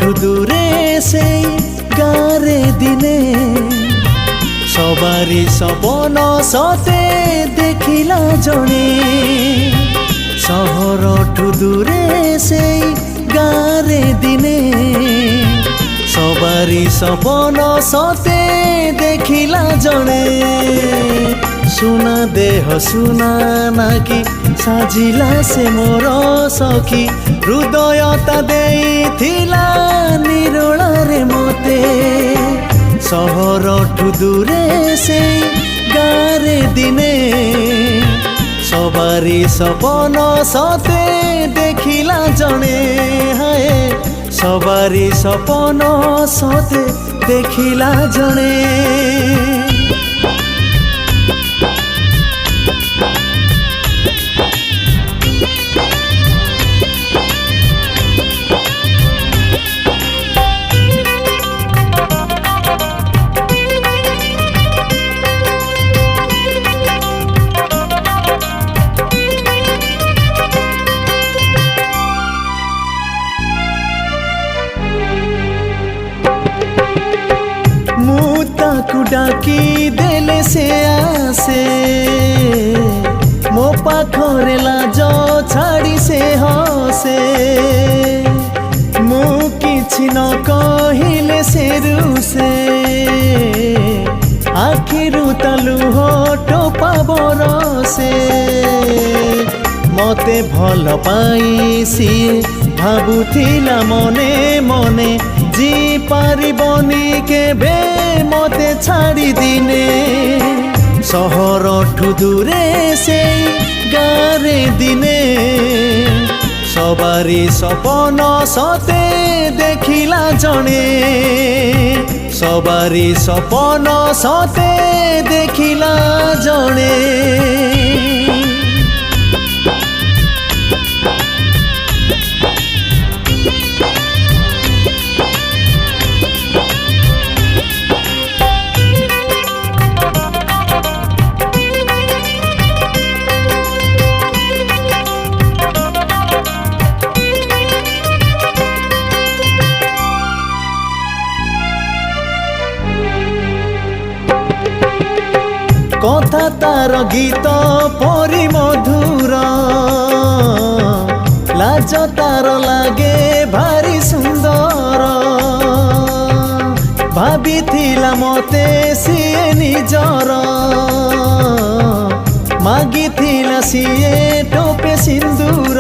सहरठु दूरे से गारे दिने सबारी सपन सते देखिला जने सहरठु दूरे से गारे दिने सबारी सपन सते देखिला जने सुना देह सुना नाकी साजिला से मोर सखी हृदयता देइथिला निरोला रे मते सहरठु दूरे से गारे दिने सबारी सपन सते देखिला जने हाय सबारी सपन सते देखिला जने डाकी देले से आसे मो पाखरे लाज छाड़ी से हसे मु किछि न कहिले से रुसे आखिरु तलुह टोपा बरसे मते भल पाई सिए भाबुथिला मने मने जी पारिबनी केबे मते छाड़ी दिने सहरठु दूरे से गारे दिने सबारी सपन सते देखिला जने सबारी सपन सते देखिला जने कथा तार गीत परी मधुर लाज तार लागे भारी सुंदर भाबिथिला मते सिए निजर मागिथिला सिए टोपे सिंदूर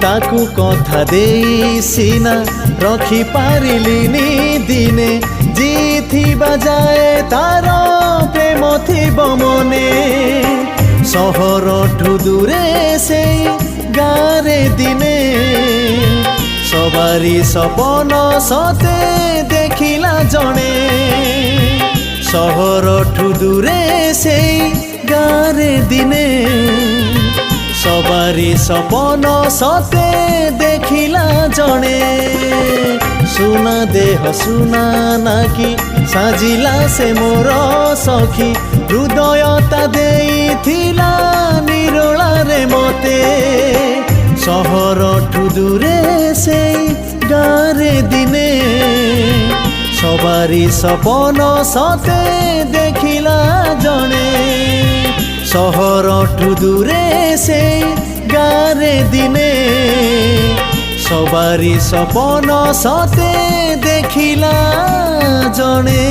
ताकू कथा देई सिना रखी पारिलिनी दिने जीथी बजाए तार प्रेम थिब मने सहरठु दूरे से गारे दिने सबारी सपन सते देखिला जने सहरठु दूरे से गारे दिने सबारी सपन सते देखिला जने सुना देह सुना नाकी साजिला से मोर सखी हृदयता देइथिला निरोला रे मते सहरठु दूरे से गारे दिने सबारी सपन सते देखिला जने सहरठु दूरे से गारे दिने सबारी सपन सते देखिला जने।